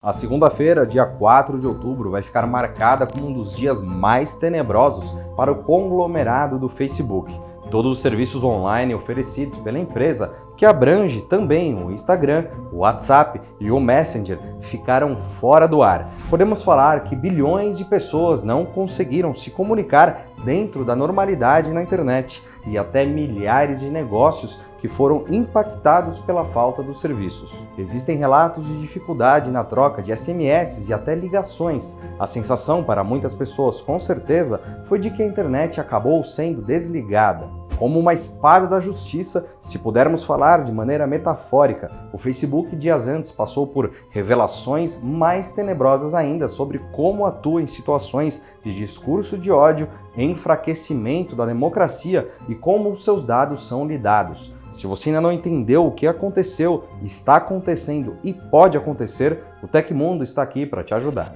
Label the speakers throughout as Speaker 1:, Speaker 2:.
Speaker 1: A segunda-feira, dia 4 de outubro, vai ficar marcada como um dos dias mais tenebrosos para o conglomerado do Facebook. Todos os serviços online oferecidos pela empresa, que abrange também o Instagram, o WhatsApp e o Messenger, ficaram fora do ar. Podemos falar que bilhões de pessoas não conseguiram se comunicar dentro da normalidade na internet e até milhares de negócios que foram impactados pela falta dos serviços. Existem relatos de dificuldade na troca de SMS e até ligações. A sensação para muitas pessoas, com certeza, foi de que a internet acabou sendo desligada. Como uma espada da justiça, se pudermos falar de maneira metafórica, o Facebook dias antes passou por revelações mais tenebrosas ainda sobre como atua em situações de discurso de ódio, enfraquecimento da democracia e como os seus dados são lidados. Se você ainda não entendeu o que aconteceu, está acontecendo e pode acontecer, o Tecmundo está aqui para te ajudar.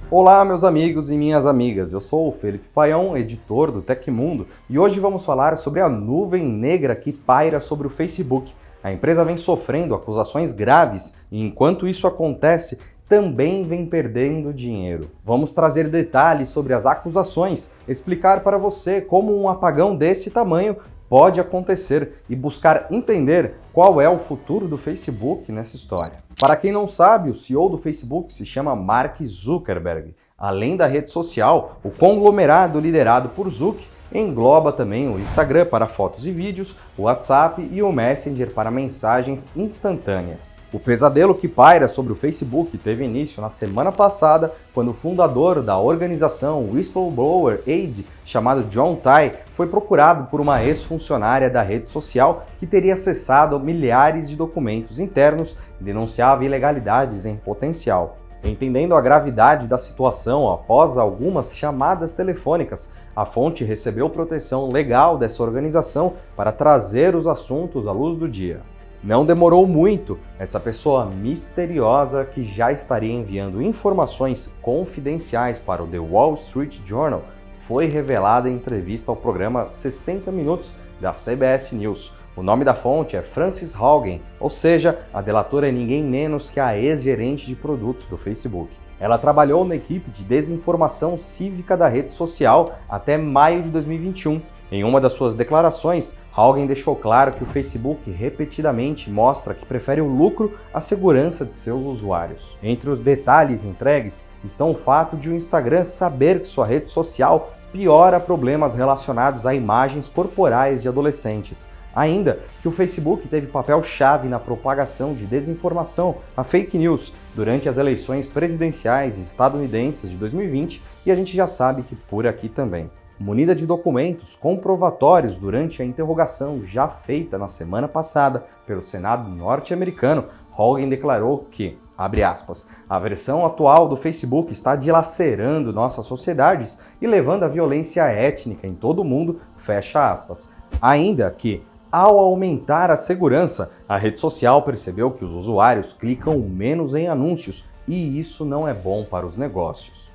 Speaker 1: Olá, meus amigos e minhas amigas, eu sou o Felipe Paião, editor do Tecmundo, e hoje vamos falar sobre a nuvem negra que paira sobre o Facebook. A empresa vem sofrendo acusações graves e, enquanto isso acontece, também vem perdendo dinheiro. Vamos trazer detalhes sobre as acusações, explicar para você como um apagão desse tamanho pode acontecer e buscar entender qual é o futuro do Facebook nessa história. Para quem não sabe, o CEO do Facebook se chama Mark Zuckerberg. Além da rede social, o conglomerado liderado por Zuck engloba também o Instagram para fotos e vídeos, o WhatsApp e o Messenger para mensagens instantâneas. O pesadelo que paira sobre o Facebook teve início na semana passada, quando o fundador da organização Whistleblower Aid, chamado John Tai, foi procurado por uma ex-funcionária da rede social que teria acessado milhares de documentos internos e denunciava ilegalidades em potencial. Entendendo a gravidade da situação após algumas chamadas telefônicas, a fonte recebeu proteção legal dessa organização para trazer os assuntos à luz do dia. Não demorou muito, essa pessoa misteriosa que já estaria enviando informações confidenciais para o The Wall Street Journal foi revelada em entrevista ao programa 60 Minutos da CBS News. O nome da fonte é Frances Haugen, ou seja, a delatora é ninguém menos que a ex-gerente de produtos do Facebook. Ela trabalhou na equipe de desinformação cívica da rede social até maio de 2021. Em uma das suas declarações, Haugen deixou claro que o Facebook repetidamente mostra que prefere o lucro à segurança de seus usuários. Entre os detalhes entregues estão o fato de o Instagram saber que sua rede social piora problemas relacionados a imagens corporais de adolescentes. Ainda que o Facebook teve papel-chave na propagação de desinformação, a fake news, durante as eleições presidenciais estadunidenses de 2020, e a gente já sabe que por aqui também. Munida de documentos comprovatórios durante a interrogação já feita na semana passada pelo Senado norte-americano, Haugen declarou que, abre aspas, a versão atual do Facebook está dilacerando nossas sociedades e levando à violência étnica em todo o mundo, fecha aspas. Ainda que, ao aumentar a segurança, a rede social percebeu que os usuários clicam menos em anúncios e isso não é bom para os negócios.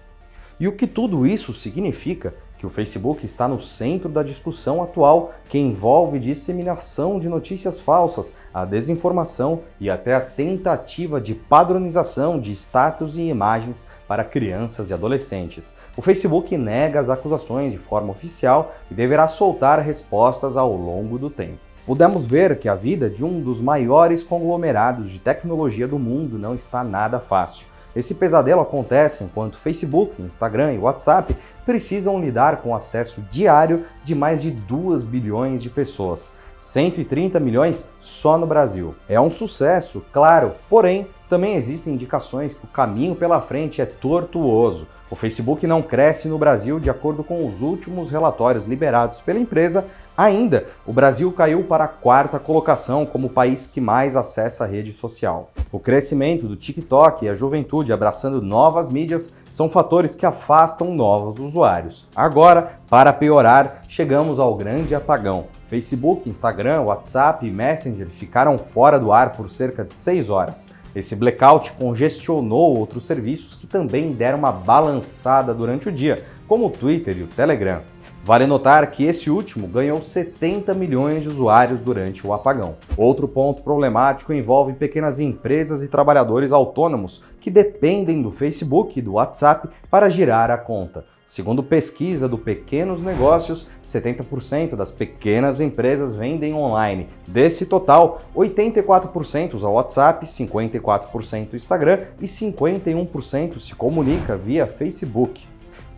Speaker 1: E o que tudo isso significa? Que o Facebook está no centro da discussão atual que envolve disseminação de notícias falsas, a desinformação e até a tentativa de padronização de status e imagens para crianças e adolescentes. O Facebook nega as acusações de forma oficial e deverá soltar respostas ao longo do tempo. Pudemos ver que a vida de um dos maiores conglomerados de tecnologia do mundo não está nada fácil. Esse pesadelo acontece enquanto Facebook, Instagram e WhatsApp precisam lidar com o acesso diário de mais de 2 bilhões de pessoas, 130 milhões só no Brasil. É um sucesso, claro, porém, também existem indicações que o caminho pela frente é tortuoso. O Facebook não cresce no Brasil de acordo com os últimos relatórios liberados pela empresa. Ainda, o Brasil caiu para a 4ª colocação como o país que mais acessa a rede social. O crescimento do TikTok e a juventude abraçando novas mídias são fatores que afastam novos usuários. Agora, para piorar, chegamos ao grande apagão. Facebook, Instagram, WhatsApp e Messenger ficaram fora do ar por cerca de 6 horas. Esse blackout congestionou outros serviços que também deram uma balançada durante o dia, como o Twitter e o Telegram. Vale notar que esse último ganhou 70 milhões de usuários durante o apagão. Outro ponto problemático envolve pequenas empresas e trabalhadores autônomos que dependem do Facebook e do WhatsApp para girar a conta. Segundo pesquisa do Pequenos Negócios, 70% das pequenas empresas vendem online. Desse total, 84% usa WhatsApp, 54% Instagram e 51% se comunica via Facebook.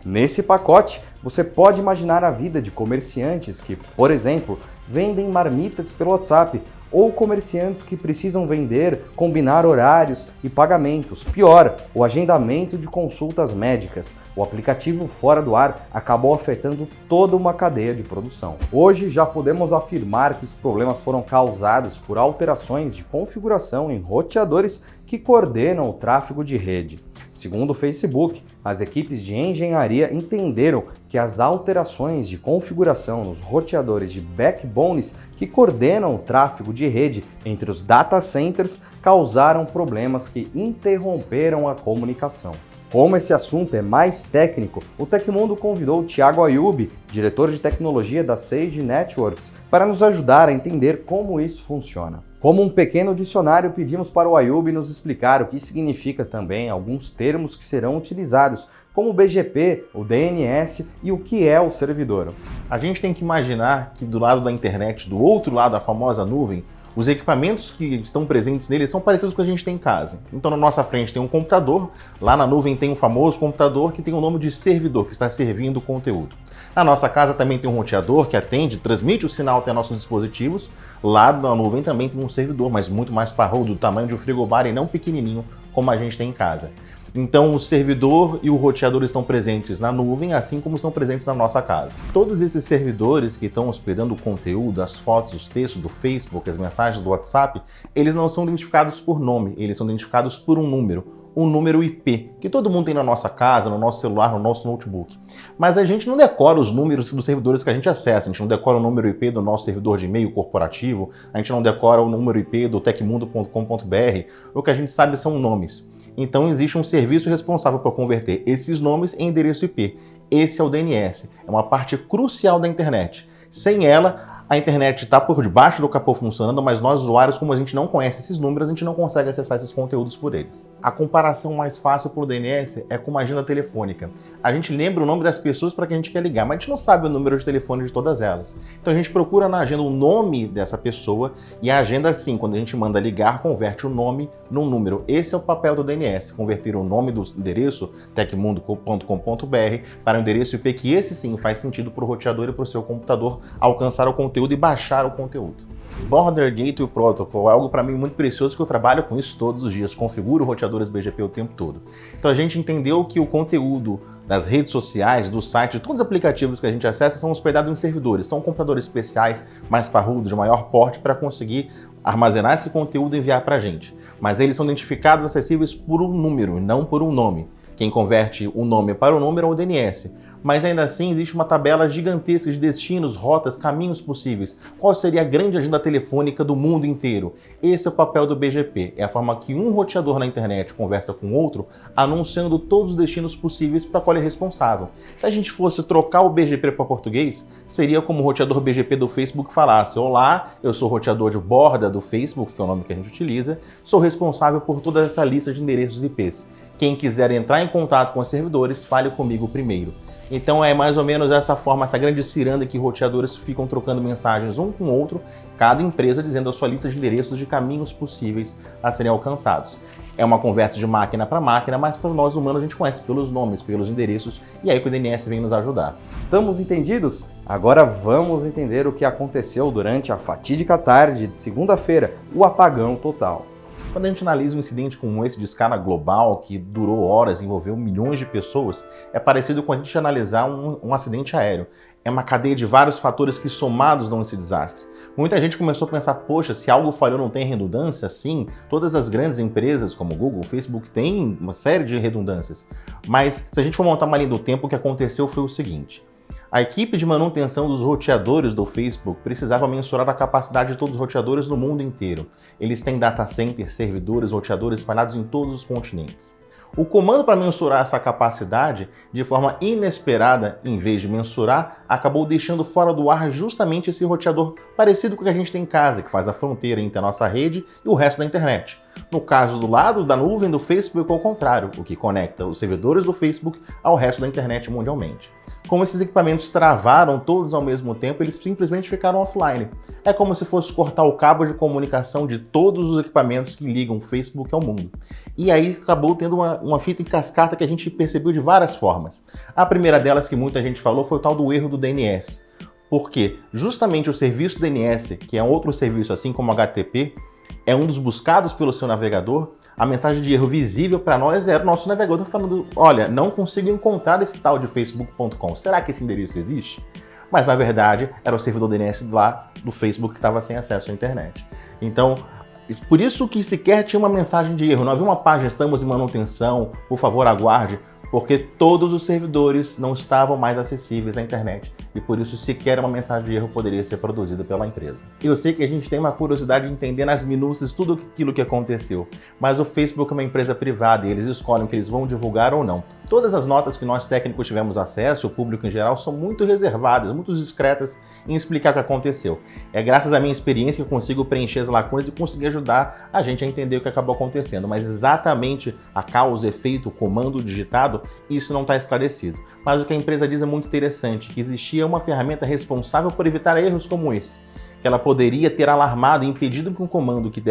Speaker 1: Nesse pacote, você pode imaginar a vida de comerciantes que, por exemplo, vendem marmitas pelo WhatsApp, ou comerciantes que precisam vender, combinar horários e pagamentos. Pior, o agendamento de consultas médicas. O aplicativo fora do ar acabou afetando toda uma cadeia de produção. Hoje já podemos afirmar que os problemas foram causados por alterações de configuração em roteadores que coordenam o tráfego de rede. Segundo o Facebook, as equipes de engenharia entenderam que as alterações de configuração nos roteadores de backbones que coordenam o tráfego de rede entre os data centers causaram problemas que interromperam a comunicação. Como esse assunto é mais técnico, o Tecmundo convidou o Thiago Ayub, diretor de tecnologia da Sage Networks, para nos ajudar a entender como isso funciona. Como um pequeno dicionário, pedimos para o Ayub nos explicar o que significa também alguns termos que serão utilizados, como o BGP, o DNS e o que é o servidor.
Speaker 2: A gente tem que imaginar que do lado da internet, do outro lado da famosa nuvem, os equipamentos que estão presentes nele são parecidos com o que a gente tem em casa. Então na nossa frente tem um computador, lá na nuvem tem um famoso computador que tem o nome de servidor, que está servindo o conteúdo. Na nossa casa também tem um roteador que atende, transmite o sinal até nossos dispositivos. Lá na nuvem também tem um servidor, mas muito mais parrudo, do tamanho de um frigobar e não pequenininho como a gente tem em casa. Então o servidor e o roteador estão presentes na nuvem, assim como estão presentes na nossa casa. Todos esses servidores que estão hospedando o conteúdo, as fotos, os textos do Facebook, as mensagens do WhatsApp, eles não são identificados por nome, eles são identificados por um número IP, que todo mundo tem na nossa casa, no nosso celular, no nosso notebook. Mas a gente não decora os números dos servidores que a gente acessa, a gente não decora o número IP do nosso servidor de e-mail corporativo, a gente não decora o número IP do tecmundo.com.br, o que a gente sabe são nomes. Então existe um serviço responsável por converter esses nomes em endereço IP. Esse é o DNS, é uma parte crucial da internet. Sem ela, a internet está por debaixo do capô funcionando, mas nós usuários, como a gente não conhece esses números, a gente não consegue acessar esses conteúdos por eles. A comparação mais fácil para o DNS é com uma agenda telefônica. A gente lembra o nome das pessoas para quem a gente quer ligar, mas a gente não sabe o número de telefone de todas elas. Então a gente procura na agenda o nome dessa pessoa e a agenda, sim, quando a gente manda ligar, converte o nome num número. Esse é o papel do DNS, converter o nome do endereço tecmundo.com.br para o endereço IP, que esse sim faz sentido para o roteador e para o seu computador alcançar o conteúdo e baixar o conteúdo. Border Gateway Protocol é algo para mim muito precioso, que eu trabalho com isso todos os dias, configuro roteadores BGP o tempo todo. Então a gente entendeu que o conteúdo das redes sociais, do site, de todos os aplicativos que a gente acessa são hospedados em servidores, são computadores especiais, mais parrudos, de maior porte, para conseguir armazenar esse conteúdo e enviar para a gente. Mas eles são identificados, acessíveis por um número, não por um nome. Quem converte o nome para o número é o DNS. Mas ainda assim existe uma tabela gigantesca de destinos, rotas, caminhos possíveis. Qual seria a grande agenda telefônica do mundo inteiro? Esse é o papel do BGP. É a forma que um roteador na internet conversa com outro, anunciando todos os destinos possíveis para qual ele é responsável. Se a gente fosse trocar o BGP para português, seria como o roteador BGP do Facebook falasse: olá, eu sou o roteador de borda do Facebook, que é o nome que a gente utiliza, sou responsável por toda essa lista de endereços IPs. Quem quiser entrar em contato com os servidores, fale comigo primeiro. Então é mais ou menos essa forma, essa grande ciranda que roteadores ficam trocando mensagens um com o outro, cada empresa dizendo a sua lista de endereços de caminhos possíveis a serem alcançados. É uma conversa de máquina para máquina, mas para nós humanos a gente conhece pelos nomes, pelos endereços, e aí que o DNS vem nos ajudar.
Speaker 1: Estamos entendidos? Agora vamos entender o que aconteceu durante a fatídica tarde de segunda-feira, o apagão total.
Speaker 2: Quando a gente analisa um incidente como esse de escala global, que durou horas, envolveu milhões de pessoas, é parecido com a gente analisar um acidente aéreo. É uma cadeia de vários fatores que somados dão esse desastre. Muita gente começou a pensar, poxa, se algo falhou não tem redundância? Sim, todas as grandes empresas como Google, Facebook têm uma série de redundâncias. Mas se a gente for montar uma linha do tempo, o que aconteceu foi o seguinte: a equipe de manutenção dos roteadores do Facebook precisava mensurar a capacidade de todos os roteadores no mundo inteiro. Eles têm data centers, servidores, roteadores espalhados em todos os continentes. O comando para mensurar essa capacidade, de forma inesperada, em vez de mensurar, acabou deixando fora do ar justamente esse roteador parecido com o que a gente tem em casa, que faz a fronteira entre a nossa rede e o resto da internet. No caso do lado da nuvem do Facebook, é o contrário, o que conecta os servidores do Facebook ao resto da internet mundialmente. Como esses equipamentos travaram todos ao mesmo tempo, eles simplesmente ficaram offline. É como se fosse cortar o cabo de comunicação de todos os equipamentos que ligam o Facebook ao mundo. E aí acabou tendo uma fita em cascata que a gente percebeu de várias formas. A primeira delas que muita gente falou foi o tal do erro do DNS. Porque justamente o serviço DNS, que é outro serviço assim como o HTTP, é um dos buscados pelo seu navegador. A mensagem de erro visível para nós era o nosso navegador falando: olha, não consigo encontrar esse tal de facebook.com. Será que esse endereço existe? Mas na verdade era o servidor DNS lá do Facebook que estava sem acesso à internet. Então, por isso que sequer tinha uma mensagem de erro. Não havia uma página: estamos em manutenção, por favor aguarde. Porque todos os servidores não estavam mais acessíveis à internet e por isso sequer uma mensagem de erro poderia ser produzida pela empresa. Eu sei que a gente tem uma curiosidade de entender nas minúcias tudo aquilo que aconteceu, mas o Facebook é uma empresa privada e eles escolhem o que eles vão divulgar ou não. Todas as notas que nós técnicos tivemos acesso, o público em geral, são muito reservadas, muito discretas em explicar o que aconteceu. É graças à minha experiência que eu consigo preencher as lacunas e conseguir ajudar a gente a entender o que acabou acontecendo, mas exatamente a causa, efeito, o comando digitado, isso não está esclarecido. Mas o que a empresa diz é muito interessante, que existia uma ferramenta responsável por evitar erros como esse, que ela poderia ter alarmado e impedido que um comando que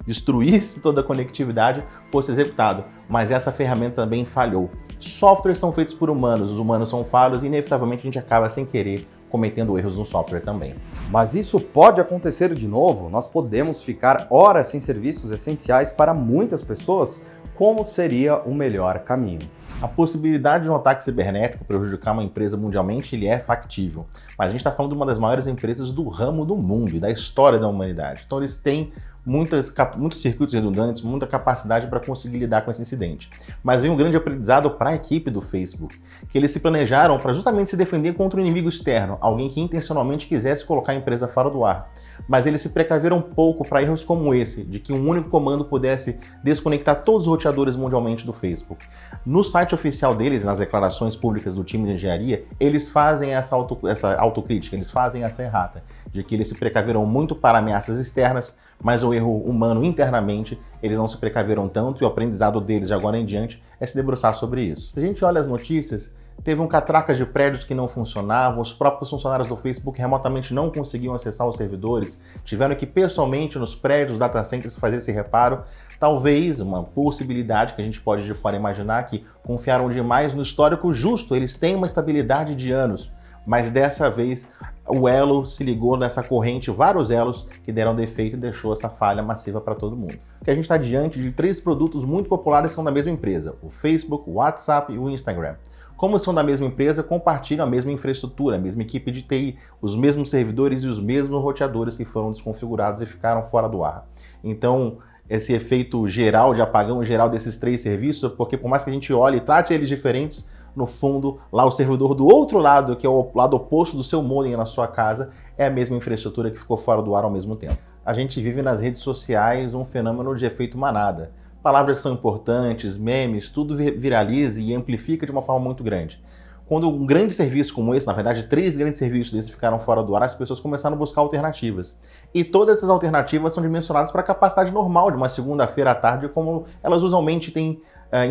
Speaker 2: destruísse toda a conectividade fosse executado, mas essa ferramenta também falhou. Softwares são feitos por humanos, os humanos são falhos e inevitavelmente a gente acaba sem querer cometendo erros no software também.
Speaker 1: Mas isso pode acontecer de novo? Nós podemos ficar horas sem serviços essenciais para muitas pessoas? Como seria o melhor caminho?
Speaker 2: A possibilidade de um ataque cibernético prejudicar uma empresa mundialmente ele é factível, mas a gente está falando de uma das maiores empresas do ramo do mundo e da história da humanidade. Então eles têm muitos circuitos redundantes, muita capacidade para conseguir lidar com esse incidente. Mas vem um grande aprendizado para a equipe do Facebook, que eles se planejaram para justamente se defender contra um inimigo externo, alguém que intencionalmente quisesse colocar a empresa fora do ar. Mas eles se precaveram pouco para erros como esse, de que um único comando pudesse desconectar todos os roteadores mundialmente do Facebook. No site oficial deles, nas declarações públicas do time de engenharia, eles fazem essa autocrítica, eles fazem essa errata, de que eles se precaveram muito para ameaças externas, mas o erro humano internamente, eles não se precaveram tanto e o aprendizado deles de agora em diante é se debruçar sobre isso. Se a gente olha as notícias, teve um catraca de prédios que não funcionavam, os próprios funcionários do Facebook remotamente não conseguiam acessar os servidores, tiveram que pessoalmente nos prédios, data centers, fazer esse reparo. Talvez uma possibilidade que a gente pode de fora imaginar que confiaram demais no histórico justo, eles têm uma estabilidade de anos, mas dessa vez o elo se ligou nessa corrente, vários elos que deram defeito e deixou essa falha massiva para todo mundo. Que a gente está diante de 3 produtos muito populares que são da mesma empresa, o Facebook, o WhatsApp e o Instagram. Como são da mesma empresa, compartilham a mesma infraestrutura, a mesma equipe de TI, os mesmos servidores e os mesmos roteadores que foram desconfigurados e ficaram fora do ar. Então, esse efeito geral, de apagão geral desses 3 serviços, porque por mais que a gente olhe e trate eles diferentes, no fundo, lá o servidor do outro lado, que é o lado oposto do seu modem na sua casa, é a mesma infraestrutura que ficou fora do ar ao mesmo tempo. A gente vive nas redes sociais um fenômeno de efeito manada. Palavras que são importantes, memes, tudo viraliza e amplifica de uma forma muito grande. Quando um grande serviço como esse, na verdade 3 grandes serviços desses ficaram fora do ar, as pessoas começaram a buscar alternativas. E todas essas alternativas são dimensionadas para a capacidade normal de uma segunda-feira à tarde, como elas usualmente têm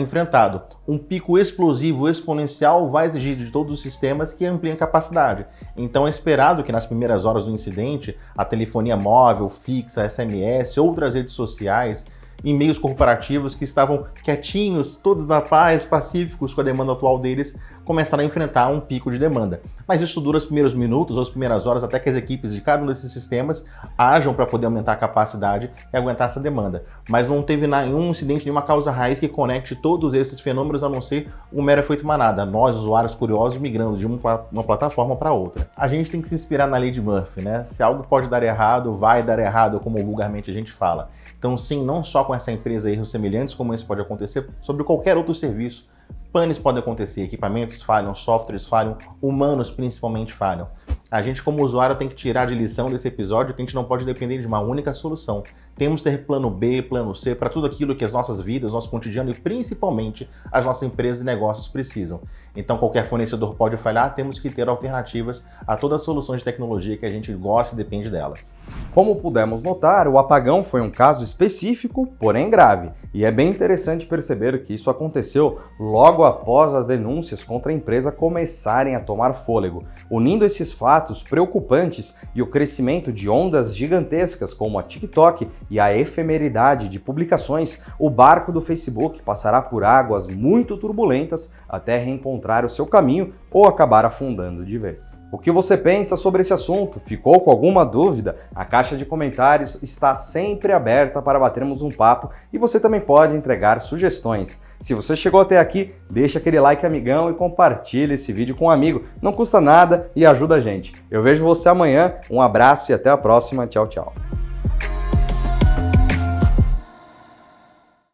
Speaker 2: enfrentado. Um pico explosivo exponencial vai exigir de todos os sistemas que ampliem a capacidade. Então é esperado que nas primeiras horas do incidente, a telefonia móvel, fixa, SMS, outras redes sociais, e-mails corporativos que estavam quietinhos, todos na paz, pacíficos com a demanda atual deles, começaram a enfrentar um pico de demanda. Mas isso dura os primeiros minutos, as primeiras horas, até que as equipes de cada um desses sistemas ajam para poder aumentar a capacidade e aguentar essa demanda. Mas não teve nenhum incidente, nenhuma causa raiz que conecte todos esses fenômenos, a não ser um mero efeito manada, nós, usuários curiosos, migrando de uma plataforma para outra. A gente tem que se inspirar na lei de Murphy, né? Se algo pode dar errado, vai dar errado, como vulgarmente a gente fala. Então sim, não só com essa empresa erros semelhantes como esse pode acontecer, sobre qualquer outro serviço. Panes podem acontecer, equipamentos falham, softwares falham, humanos principalmente falham. A gente como usuário tem que tirar de lição desse episódio que a gente não pode depender de uma única solução. temos que ter plano B, plano C, para tudo aquilo que as nossas vidas, nosso cotidiano e principalmente as nossas empresas e negócios precisam. Então, qualquer fornecedor pode falhar, temos que ter alternativas a todas as soluções de tecnologia que a gente gosta e depende delas.
Speaker 1: Como pudemos notar, o apagão foi um caso específico, porém grave, e é bem interessante perceber que isso aconteceu logo após as denúncias contra a empresa começarem a tomar fôlego, unindo esses fatos preocupantes e o crescimento de ondas gigantescas como a TikTok e a efemeridade de publicações. O barco do Facebook passará por águas muito turbulentas até reencontrar o seu caminho ou acabar afundando de vez. O que você pensa sobre esse assunto? Ficou com alguma dúvida? A caixa de comentários está sempre aberta para batermos um papo e você também pode entregar sugestões. Se você chegou até aqui, deixa aquele like amigão e compartilha esse vídeo com um amigo. Não custa nada e ajuda a gente. Eu vejo você amanhã, um abraço e até a próxima. Tchau, tchau.